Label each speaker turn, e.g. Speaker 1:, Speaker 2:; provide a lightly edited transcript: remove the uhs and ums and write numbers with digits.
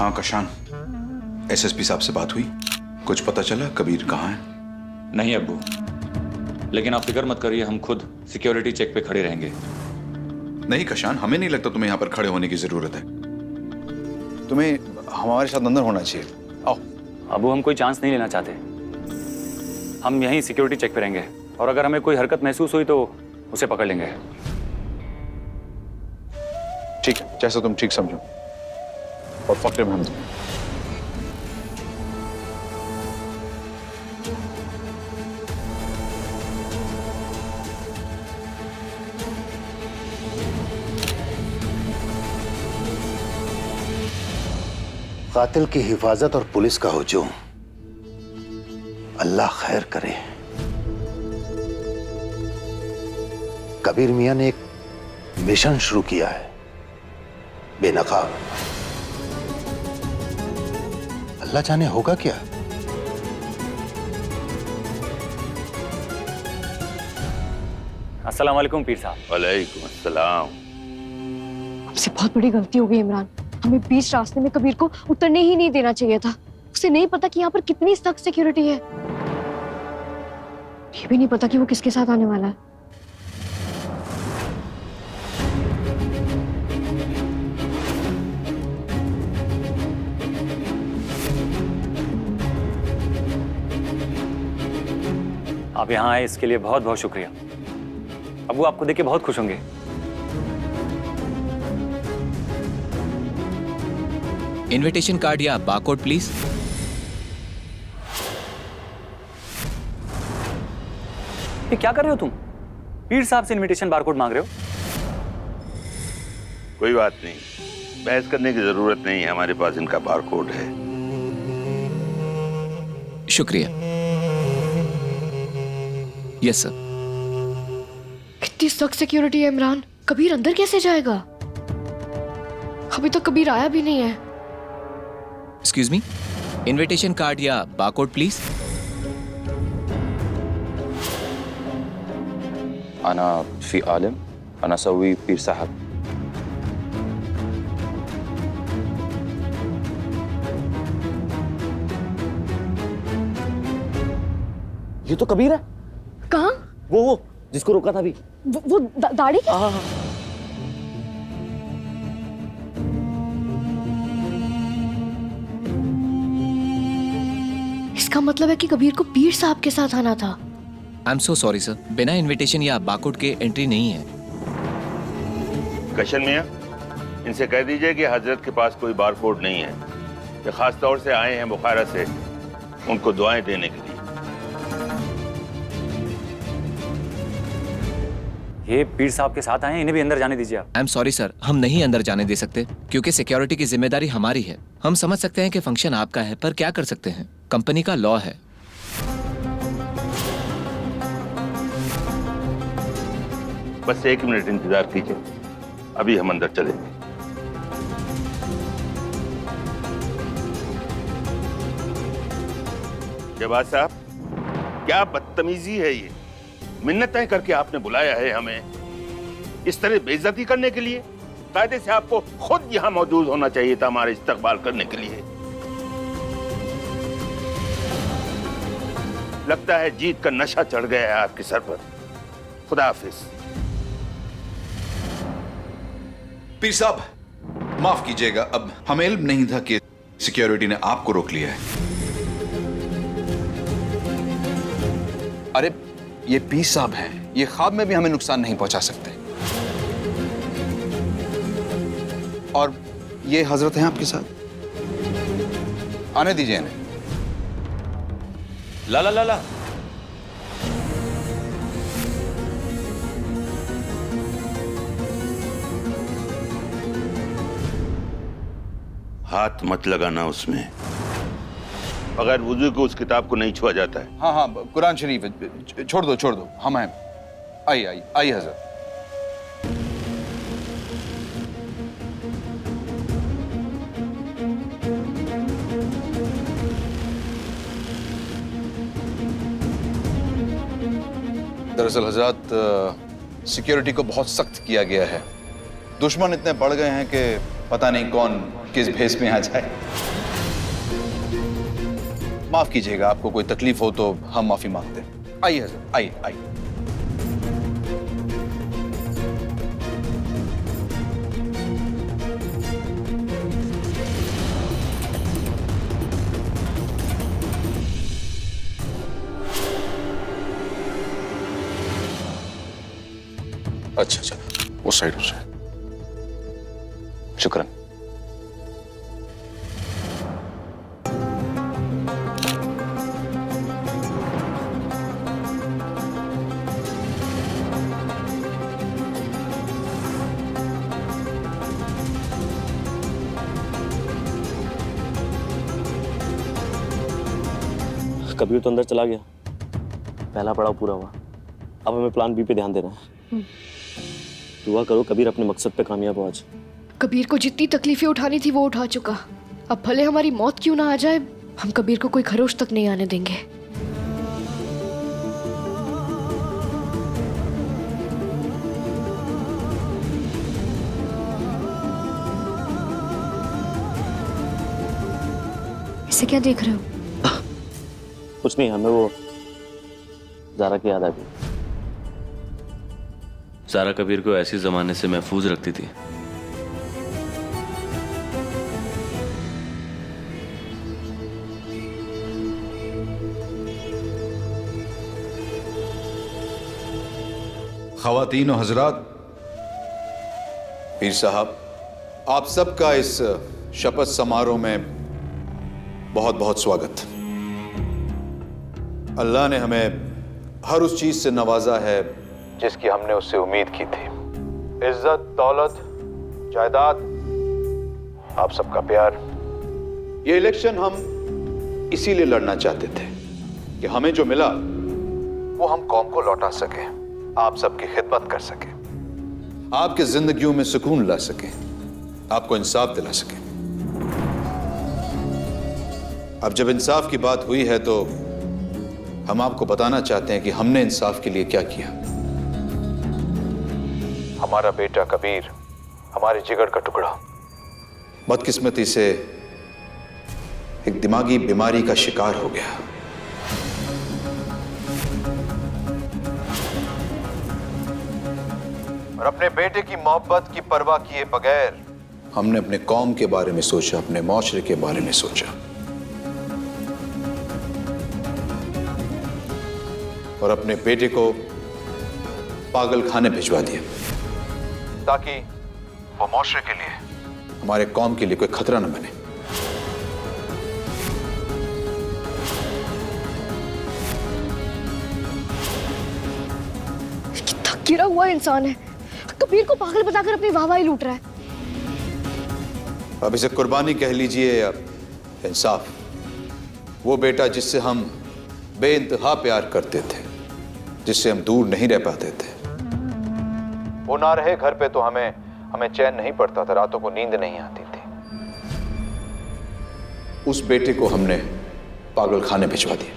Speaker 1: हाँ कशान, एसएसपी साहब से बात हुई? कुछ पता चला कबीर कहाँ है?
Speaker 2: नहीं अब्बू, लेकिन आप फिक्र मत करिए, हम खुद सिक्योरिटी चेक पे खड़े रहेंगे।
Speaker 1: नहीं कशान, हमें नहीं लगता तुम्हें यहाँ पर खड़े होने की जरूरत है। तुम्हें हमारे साथ अंदर होना चाहिए। आओ।
Speaker 2: अब्बू, हम कोई चांस नहीं लेना चाहते। हम यहीं सिक्योरिटी चेक पे रहेंगे और अगर हमें कोई हरकत महसूस हुई तो उसे पकड़ लेंगे।
Speaker 1: ठीक है, जैसा तुम ठीक समझो। और पकड़े में हम तुम्हें।
Speaker 3: कातिल की हिफाजत और पुलिस का हुजूम, अल्लाह खैर करे। कबीर मियां ने एक मिशन शुरू किया है, बेनकाब। अल्लाह जाने होगा क्या।
Speaker 2: अस्सलाम वालेकुम पीर साहब।
Speaker 4: वालेकुम अस्सलाम।
Speaker 5: हमसे बहुत बड़ी गलती हो गई इमरान। हमें बीच रास्ते में कबीर को उतरने ही नहीं देना चाहिए था। उसे नहीं पता कि यहाँ पर कितनी सख्त सिक्योरिटी है। ये भी नहीं पता कि वो किसके साथ आने वाला है।
Speaker 2: आप यहाँ आए इसके लिए बहुत बहुत शुक्रिया। अब्बू आपको देख के बहुत खुश होंगे।
Speaker 6: इनविटेशन कार्ड या बारकोड प्लीज।
Speaker 2: ये क्या कर रहे हो तुम? पीर साहब से इनविटेशन बारकोड मांग रहे हो?
Speaker 4: कोई बात नहीं, बहस करने की जरूरत नहीं है, हमारे पास इनका बारकोड है।
Speaker 6: शुक्रिया। Yes sir.
Speaker 5: कितनी सख्त सिक्योरिटी है इमरान। कबीर अंदर कैसे जाएगा? अभी तो कबीर आया भी नहीं है।
Speaker 6: एक्सक्यूज मी, इनविटेशन कार्ड या बारकोड प्लीज।
Speaker 2: अना फी आलिम अना सवी पीर साहब।
Speaker 7: ये तो कबीर है।
Speaker 5: कहाँ?
Speaker 7: वो जिसको रोका था अभी।
Speaker 5: वो दाढ़ी की? इसका मतलब है कि कबीर को पीर साहब के साथ आना था।
Speaker 6: I am so sorry sir, बिना इनविटेशन या बारकोड के एंट्री नहीं है।
Speaker 4: कशन मियां, इनसे कह दीजिए कि हजरत के पास कोई बारकोड नहीं है। ये खास तौर से आए हैं बुखारा से, उनको दुआएं देने के लिए।
Speaker 2: ये पीर साहब के साथ आए हैं, इन्हें भी अंदर जाने दीजिए आप।
Speaker 6: आई एम सॉरी सर, हम नहीं अंदर जाने दे सकते क्योंकि सिक्योरिटी की जिम्मेदारी हमारी है। हम समझ सकते हैं कि फंक्शन आपका है, पर क्या कर सकते हैं, कंपनी का लॉ है।
Speaker 4: बस 1 मिनट इंतजार कीजिए, अभी हम अंदर चलेंगे। जवाब साहब, क्या बदतमीजी है ये। मिन्नतें करके आपने बुलाया है हमें, इस तरह बेइज्जती करने के लिए? कायदे से आपको खुद यहां मौजूद होना चाहिए था हमारे इस्तकबाल करने के लिए। लगता है जीत का नशा चढ़ गया है आपके सर पर। खुदा हाफिज।
Speaker 1: पीर साहब, माफ कीजिएगा, अब हमें इल्म नहीं था कि सिक्योरिटी ने आपको रोक लिया है।
Speaker 8: अरे ये पीर साहब हैं, ये ख्वाब में भी हमें नुकसान नहीं पहुंचा सकते। और ये हजरत हैं आपके साथ, आने दीजिए इन्हें।
Speaker 2: ला ला ला ला।
Speaker 4: हाथ मत लगाना उसमें, बगैर वुजू को उस किताब को नहीं छुआ जाता है।
Speaker 8: हाँ हाँ, कुरान शरीफ है, छोड़ दो, हम हैं। आइए हजरत। दरअसल हजरत, सिक्योरिटी को बहुत सख्त किया गया है। दुश्मन इतने बढ़ गए हैं कि पता नहीं कौन
Speaker 1: किस भेष में आ जाए। माफ कीजिएगा, आपको कोई तकलीफ हो तो हम माफी मांगते हैं। आइए हजरत, आइए आइए। अच्छा अच्छा, उस साइड शुक्रन।
Speaker 7: कबीर तो अंदर चला गया, पहला पड़ाव पूरा हुआ। अब हमें प्लान बी पे ध्यान देना है। दुआ करो कबीर अपने मकसद पे कामयाब हो आज।
Speaker 5: कबीर को जितनी तकलीफें उठानी थी वो उठा चुका। अब भले हमारी मौत क्यों ना आ जाए, हम कबीर को कोई खरोश तक नहीं आने देंगे। इसे क्या देख रहे हो?
Speaker 7: कुछ नहीं, हमें वो ज़ारा की याद आ गई।
Speaker 9: ज़ारा कबीर को ऐसी जमाने से महफूज रखती थी।
Speaker 1: ख़वातीन और हजरात, पीर साहब, आप सबका इस शपथ समारोह में बहुत बहुत स्वागत। अल्लाह ने हमें हर उस चीज से नवाजा है जिसकी हमने उससे उम्मीद की थी। इज्जत, दौलत, जायदाद, आप सबका प्यार। ये इलेक्शन हम इसीलिए लड़ना चाहते थे कि हमें जो मिला वो हम कौम को लौटा सके, आप सबकी खिदमत कर सके, आपके जिंदगियों में सुकून ला सके, आपको इंसाफ दिला सके। अब जब इंसाफ की बात हुई है तो हम आपको बताना चाहते हैं कि हमने इंसाफ के लिए क्या किया। हमारा बेटा कबीर, हमारे जिगर का टुकड़ा, बदकिस्मती से एक दिमागी बीमारी का शिकार हो गया। और अपने बेटे की मोहब्बत की परवाह किए बगैर हमने अपने कौम के बारे में सोचा, अपने माशरे के बारे में सोचा, और अपने बेटे को पागल खाने भिजवा दिया ताकि वो माशरे के लिए, हमारे कौम के लिए कोई खतरा न बने।
Speaker 5: कितना गिरा हुआ इंसान है, कबीर को पागल बताकर अपनी वाहवाही लूट रहा है।
Speaker 1: अब इसे कुर्बानी कह लीजिए या इंसाफ। वो बेटा जिससे हम बेइंतहा प्यार करते थे, जिससे हम दूर नहीं रह पाते थे, वो ना रहे घर पे तो हमें चैन नहीं पड़ता था, रातों को नींद नहीं आती थी। उस बेटे को हमने पागल खाने भिजवा दिया।